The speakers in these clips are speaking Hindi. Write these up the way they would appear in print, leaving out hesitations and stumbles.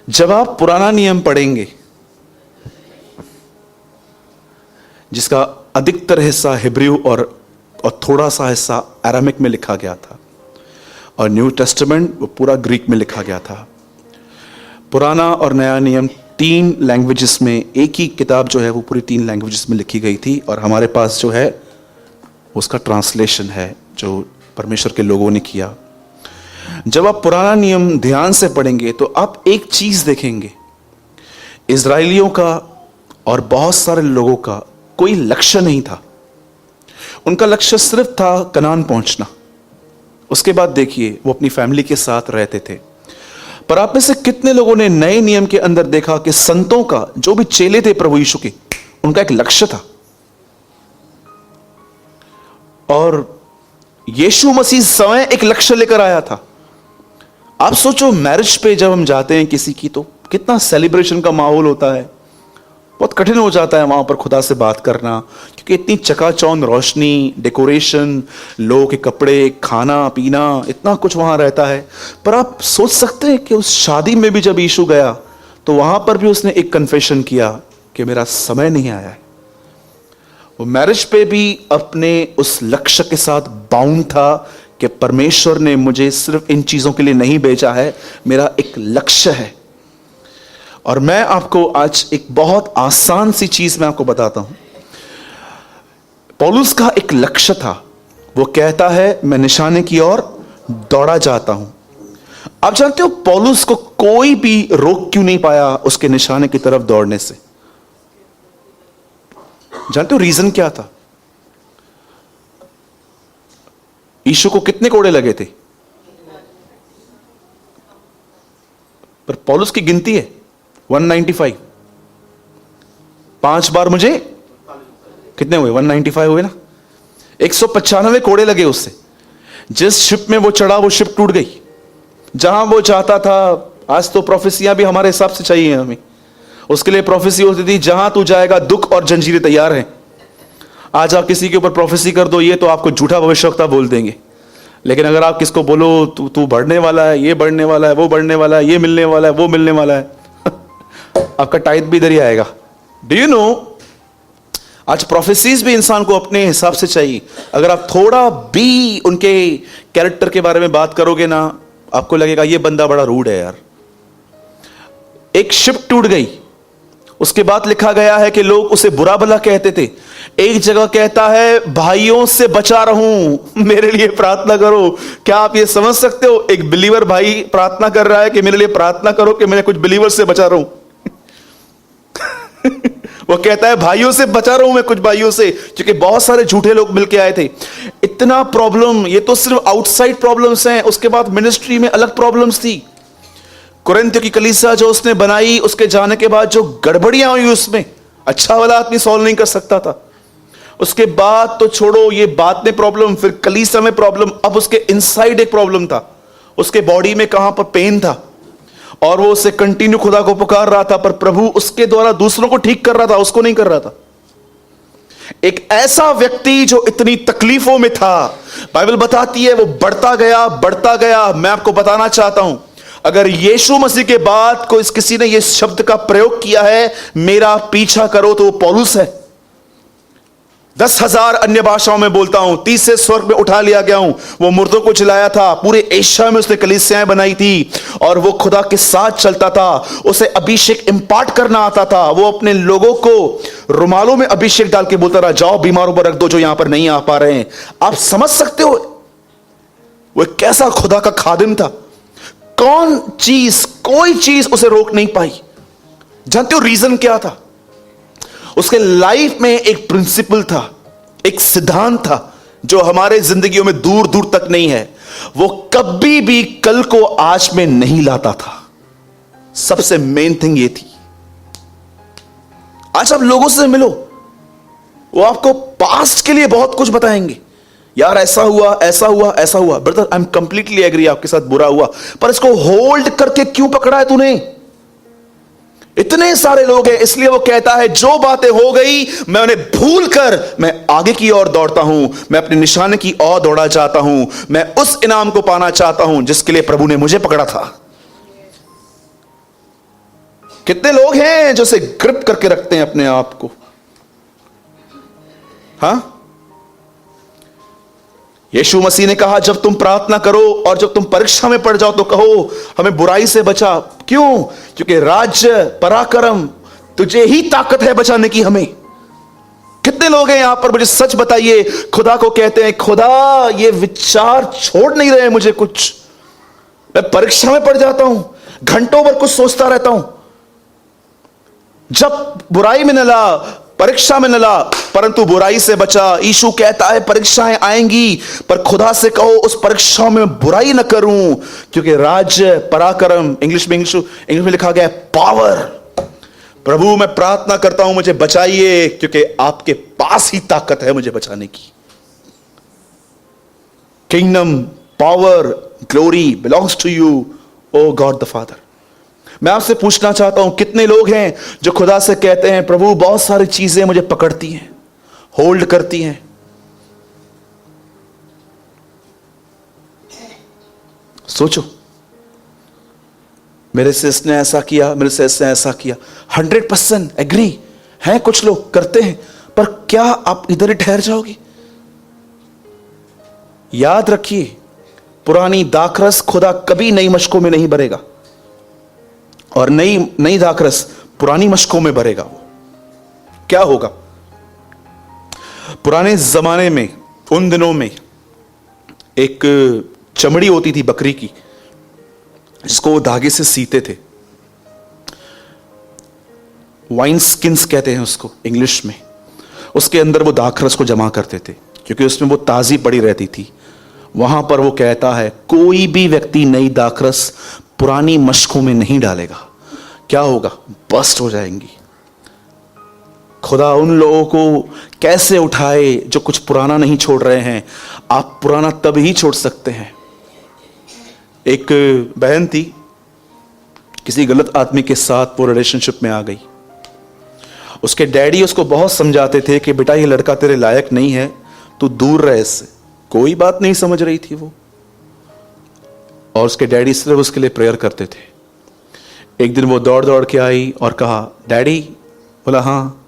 जब आप पुराना नियम पढ़ेंगे, जिसका अधिकतर हिस्सा हिब्रू और थोड़ा सा हिस्सा अरामिक में लिखा गया था, और न्यू टेस्टामेंट वो पूरा ग्रीक में लिखा गया था। पुराना और नया नियम 3 लैंग्वेजेस में, एक ही किताब जो है वो पूरी 3 लैंग्वेजेस में लिखी गई थी, और हमारे पास जो है उसका ट्रांसलेशन है जो परमेश्वर के लोगों ने किया। जब आप पुराना नियम ध्यान से पढ़ेंगे तो आप एक चीज देखेंगे, इजराइलियों का और बहुत सारे लोगों का कोई लक्ष्य नहीं था। उनका लक्ष्य सिर्फ था कनान पहुंचना। उसके बाद देखिए वो अपनी फैमिली के साथ रहते थे। पर आप में से कितने लोगों ने नए नियम के अंदर देखा कि संतों का, जो भी चेले थे प्रभु यीशु के, उनका एक लक्ष्य था। और यीशु मसीह स्वयं एक लक्ष्य लेकर आया था। आप सोचो, मैरिज पे जब हम जाते हैं किसी की, तो कितना सेलिब्रेशन का माहौल होता है। बहुत कठिन हो जाता है वहां पर खुदा से बात करना, क्योंकि इतनी चकाचौंध रोशनी, डेकोरेशन, लोगों के कपड़े, खाना पीना, इतना कुछ वहां रहता है। पर आप सोच सकते हैं कि उस शादी में भी जब यीशु गया तो वहां पर भी उसने एक कन्फेशन किया कि मेरा समय नहीं आया है। वो मैरिज पे भी अपने उस लक्ष्य के साथ बाउंड था कि परमेश्वर ने मुझे सिर्फ इन चीजों के लिए नहीं भेजा है, मेरा एक लक्ष्य है। और मैं आपको आज एक बहुत आसान सी चीज मैं आपको बताता हूं। पौलुस का एक लक्ष्य था। वो कहता है, मैं निशाने की ओर दौड़ा जाता हूं। आप जानते हो पौलुस को कोई भी रोक क्यों नहीं पाया उसके निशाने की तरफ दौड़ने से? जानते हो रीजन क्या था? यीशु को कितने कोड़े लगे थे? पर पौलुस की गिनती है 195। 5 बार मुझे कितने हुए? 195 हुए ना। 195 कोड़े लगे उससे। जिस शिप में वो चढ़ा वो शिप टूट गई। जहां वो चाहता था, आज तो प्रोफेसियां भी हमारे हिसाब से चाहिए हमें। उसके लिए प्रोफेसी होती थी, जहां तू जाएगा दुख और जंजीरें तैयार हैं। आज आप किसी के ऊपर प्रोफेसी कर दो, ये तो आपको झूठा भविष्यवक्ता बोल देंगे। लेकिन अगर आप किसको बोलो तू बढ़ने वाला है, ये बढ़ने वाला है, वो बढ़ने वाला है, ये मिलने वाला है, वो मिलने वाला है, आपका टाइट भी इधर ही आएगा। डू यू नो, आज प्रोफेसीज भी इंसान को अपने हिसाब से चाहिए। अगर आप थोड़ा भी उनके कैरेक्टर के बारे में बात करोगे ना, आपको लगेगा ये बंदा बड़ा रूड है यार। एक शिप टूट गई, उसके बाद लिखा गया है कि लोग उसे बुरा भला कहते थे। एक जगह कहता है, भाइयों से बचा रहूं, मेरे लिए प्रार्थना करो। क्या आप ये समझ सकते हो? एक बिलीवर भाई प्रार्थना कर रहा है कि मेरे लिए प्रार्थना करो कि मैं कुछ बिलीवर से बचा रहूं। वो कहता है भाइयों से बचा रहूं मैं, कुछ भाइयों से, क्योंकि बहुत सारे झूठे लोग मिलके आए थे। इतना प्रॉब्लम, ये तो सिर्फ आउटसाइड प्रॉब्लम्स हैं। उसके बाद मिनिस्ट्री में अलग प्रॉब्लम्स थी। कुरिन्थियों की कलीसिया जो उसने बनाई, उसके जाने के बाद जो गड़बड़ियां हुई उसमें, अच्छा वाला आदमी सॉल्व नहीं कर सकता था। उसके बाद तो छोड़ो ये बात में प्रॉब्लम, फिर कलीसिया में प्रॉब्लम, अब उसके इनसाइड एक प्रॉब्लम था। उसके बॉडी में कहां पर पेन था, और वो उसे कंटिन्यू खुदा को पुकार रहा था, पर प्रभु उसके द्वारा दूसरों को ठीक कर रहा था, उसको नहीं कर रहा था। एक ऐसा व्यक्ति जो इतनी तकलीफों में था, बाइबल बताती है वो बढ़ता गया, बढ़ता गया। मैं आपको बताना चाहता हूं, अगर यीशु मसीह के बाद कोई किसी ने इस शब्द का प्रयोग किया है, मेरा पीछा करो, तो वो पौलुस है। 10,000 अन्य भाषाओं में बोलता हूं, 30 से स्वर्ग में उठा लिया गया हूं। वो मुर्दों को जिलाया था, पूरे एशिया में उसने कलीसियाएं बनाई थी, और वो खुदा के साथ चलता था। उसे अभिषेक इंपार्ट करना आता था। वो अपने लोगों को रुमालों में अभिषेक डाल के बोलता रहा, जाओ बीमारों पर रख दो जो यहां पर नहीं आ पा रहे हैं। आप समझ सकते हो वो कैसा खुदा का खादिम था। कोई चीज उसे रोक नहीं पाई। जानते हो रीजन क्या था? उसके लाइफ में एक प्रिंसिपल था, एक सिद्धांत था जो हमारे जिंदगियों में दूर दूर तक नहीं है। वो कभी भी कल को आज में नहीं लाता था। सबसे मेन थिंग ये थी। आज आप लोगों से मिलो, वो आपको पास्ट के लिए बहुत कुछ बताएंगे। यार ऐसा हुआ, ऐसा हुआ, ऐसा हुआ। Brother I am completely agree, आपके साथ बुरा हुआ, पर इसको होल्ड करके क्यों पकड़ा है तूने? इतने सारे लोग हैं, इसलिए वो कहता है जो बातें हो गई मैं उन्हें भूल कर मैं आगे की ओर दौड़ता हूं, मैं अपने निशाने की ओर दौड़ा चाहता हूं, मैं उस इनाम को पाना चाहता हूं जिसके लिए प्रभु ने मुझे पकड़ा था। कितने लोग हैं जो से ग्रिप करके रखते हैं अपने आप को? हां, यीशु मसीह ने कहा जब तुम प्रार्थना करो और जब तुम परीक्षा में पड़ जाओ तो कहो हमें बुराई से बचा। क्यों? क्योंकि राज्य पराक्रम तुझे ही ताकत है बचाने की हमें। कितने लोग हैं यहां पर, मुझे सच बताइए, खुदा को कहते हैं खुदा ये विचार छोड़ नहीं रहे मुझे कुछ, मैं परीक्षा में पड़ जाता हूं, घंटों भर कुछ सोचता रहता हूं, जब बुराई में न ला, परीक्षा में न ला, परंतु बुराई से बचा। यीशु कहता है परीक्षाएं आएंगी पर खुदा से कहो उस परीक्षाओं में बुराई न करूं, क्योंकि राज्य पराक्रम, इंग्लिश में लिखा गया है पावर। प्रभु मैं प्रार्थना करता हूं मुझे बचाइए, क्योंकि आपके पास ही ताकत है मुझे बचाने की। Kingdom, power, glory belongs to you O God the Father. मैं आपसे पूछना चाहता हूं कितने लोग हैं जो खुदा से कहते हैं प्रभु बहुत सारी चीजें मुझे पकड़ती हैं, होल्ड करती हैं। सोचो, मेरे से इसने ऐसा किया, मेरे से इसने ऐसा किया। 100% एग्री हैं, कुछ लोग करते हैं, पर क्या आप इधर ही ठहर जाओगे? याद रखिए, पुरानी दाखरस खुदा कभी नई मशकों में नहीं भरेगा, और नई दाखरस पुरानी मशकों में भरेगा। वो क्या होगा? पुराने जमाने में, उन दिनों में एक चमड़ी होती थी बकरी की, जिसको वो धागे से सीते थे। वाइन स्किन्स कहते हैं उसको इंग्लिश में। उसके अंदर वो दाखरस को जमा करते थे, क्योंकि उसमें वो ताजी पड़ी रहती थी। वहां पर वो कहता है कोई भी व्यक्ति नई दाखरस पुरानी मशकों में नहीं डालेगा। क्या होगा? बस्ट हो जाएंगी। खुदा उन लोगों को कैसे उठाए जो कुछ पुराना नहीं छोड़ रहे हैं। आप पुराना तब ही छोड़ सकते हैं। एक बहन थी, किसी गलत आदमी के साथ वो रिलेशनशिप में आ गई। उसके डैडी उसको बहुत समझाते थे कि बेटा ये लड़का तेरे लायक नहीं है, तू दूर रह इससे। कोई बात नहीं समझ रही थी वो, और उसके डैडी सिर्फ उसके लिए प्रेयर करते थे। एक दिन वो दौड़ दौड़ के आई और कहा डैडी। बोला हाँ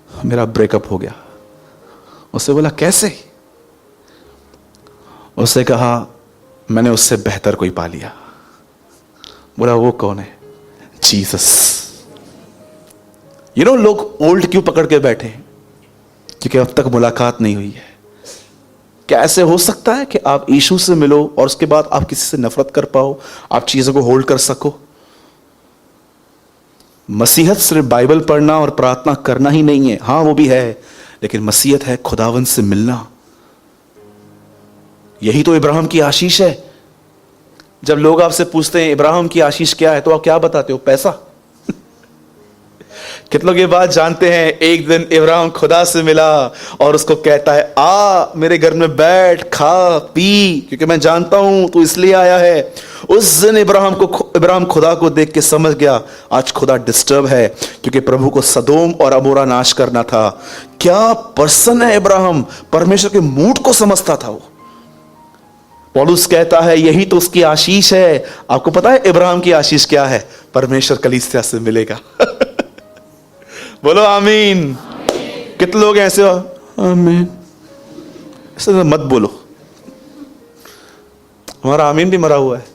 मेरा ब्रेकअप हो गया। उससे बोला कैसे? उससे कहा मैंने उससे बेहतर कोई पा लिया। बोला वो कौन है? जीसस। लोग ओल्ड क्यों पकड़ के बैठे? क्योंकि अब तक मुलाकात नहीं हुई है। क्या ऐसे हो सकता है कि आप यीशु से मिलो और उसके बाद आप किसी से नफरत कर पाओ, आप चीजों को होल्ड कर सको? मसीहत सिर्फ बाइबल पढ़ना और प्रार्थना करना ही नहीं है। हां वो भी है, लेकिन मसीहत है खुदावन से मिलना। यही तो इब्राहिम की आशीष है। जब लोग आपसे पूछते हैं इब्राहिम की आशीष क्या है, तो आप क्या बताते हो? पैसा। कितने लोग ये बात जानते हैं? एक दिन इब्राहिम खुदा से मिला और उसको कहता है आ मेरे घर में बैठ, खा पी, क्योंकि मैं जानता हूं तू इसलिए आया है। उस दिन इब्राहिम खुदा को देख के समझ गया आज खुदा डिस्टर्ब है, क्योंकि प्रभु को सदोम और अमोरा नाश करना था। क्या पर्सन है इब्राहिम, परमेश्वर के मूड को समझता था वो। पौलुस कहता है यही तो उसकी आशीष है। आपको पता है इब्राहिम की आशीष क्या है? परमेश्वर कलीसिया से मिलेगा। बोलो आमीन। कितने लोग हैं ऐसे? आमीन। ऐसे मत बोलो, हमारा आमीन भी मरा हुआ है।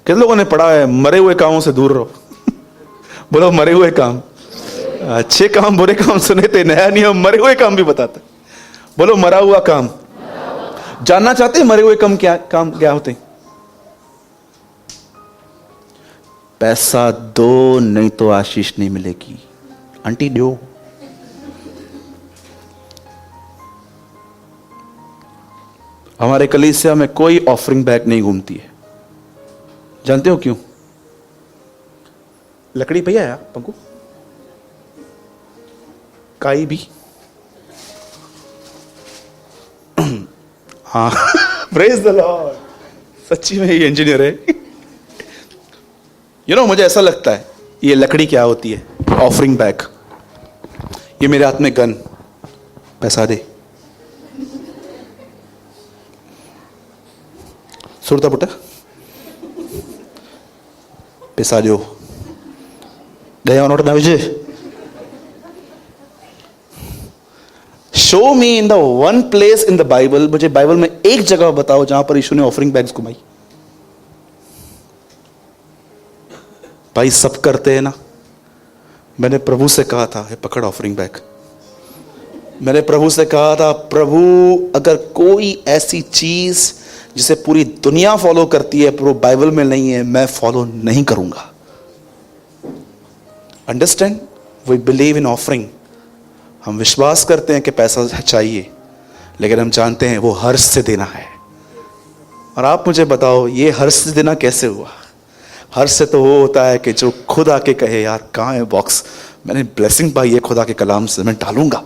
कितने लोगों ने पढ़ा है मरे हुए कामों से दूर रहो? बोलो मरे हुए काम। अच्छे काम बुरे काम सुने थे, नया नियम मरे हुए काम भी बताता। बोलो मरा हुआ काम। जानना चाहते हैं मरे हुए काम क्या होते हैं? पैसा दो नहीं तो आशीष नहीं मिलेगी। आंटी दो। हमारे कलीसिया में कोई ऑफरिंग बैग नहीं घूमती है। जानते हो क्यों? लकड़ी भैया है पंकु, काई भी। हाँ प्रेज द लॉर्ड। सच्ची में ये इंजीनियर है। मुझे ऐसा लगता है ये लकड़ी क्या होती है? Offering bag. ये मेरे हाथ में गन, पैसा दे। सुरता पुटा वापस आ जाओ, गया नोट ना Vijay. Show me in the one place in the Bible, मुझे बाइबल में एक जगह बताओ जहां पर यीशु ने ऑफरिंग बैग्स घुमाई। भाई सब करते हैं ना। मैंने प्रभु से कहा था, हे पकड़ ऑफरिंग बैग। मैंने प्रभु से कहा था, प्रभु अगर कोई ऐसी चीज जिसे पूरी दुनिया फॉलो करती है पर वो बाइबल में नहीं है, मैं फॉलो नहीं करूंगा। Understand? We believe in offering. हम विश्वास करते हैं कि पैसा चाहिए, लेकिन हम जानते हैं वो हर्ष से देना है। और आप मुझे बताओ, ये हर्ष से देना कैसे हुआ? हर्ष से तो वो होता है कि जो खुद आके कहे, यार कहाँ है बॉक्स, मैंने ब्लेसिंग पाई है खुदा के कलाम से, मैं डालूंगा।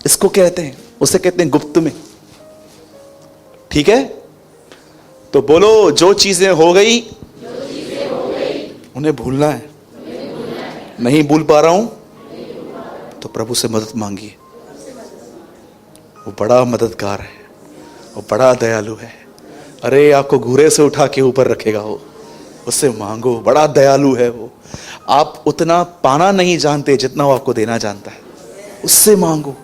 इसको कहते हैं, उसे कहते हैं गुप्त में। ठीक है? तो बोलो, जो चीजें हो गई उन्हें भूलना है। नहीं भूल पा रहा हूं तो प्रभु से मदद मांगिए। वो बड़ा मददगार है, वो बड़ा दयालु है। अरे आपको घूरे से उठा के ऊपर रखेगा वो, उससे मांगो। बड़ा दयालु है वो। आप उतना पाना नहीं जानते जितना वो आपको देना जानता है। उससे मांगो,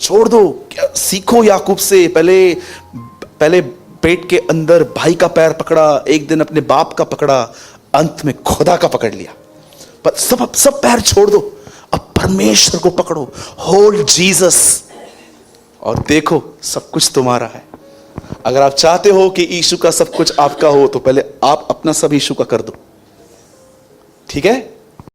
छोड़ दो। क्या सीखो याकूब से। पहले पेट के अंदर भाई का पैर पकड़ा, एक दिन अपने बाप का पकड़ा, अंत में खुदा का पकड़ लिया। पर सब पैर छोड़ दो, अब परमेश्वर को पकड़ो। होल्ड जीसस और देखो सब कुछ तुम्हारा है। अगर आप चाहते हो कि यीशु का सब कुछ आपका हो, तो पहले आप अपना सब यीशु का कर दो। ठीक है?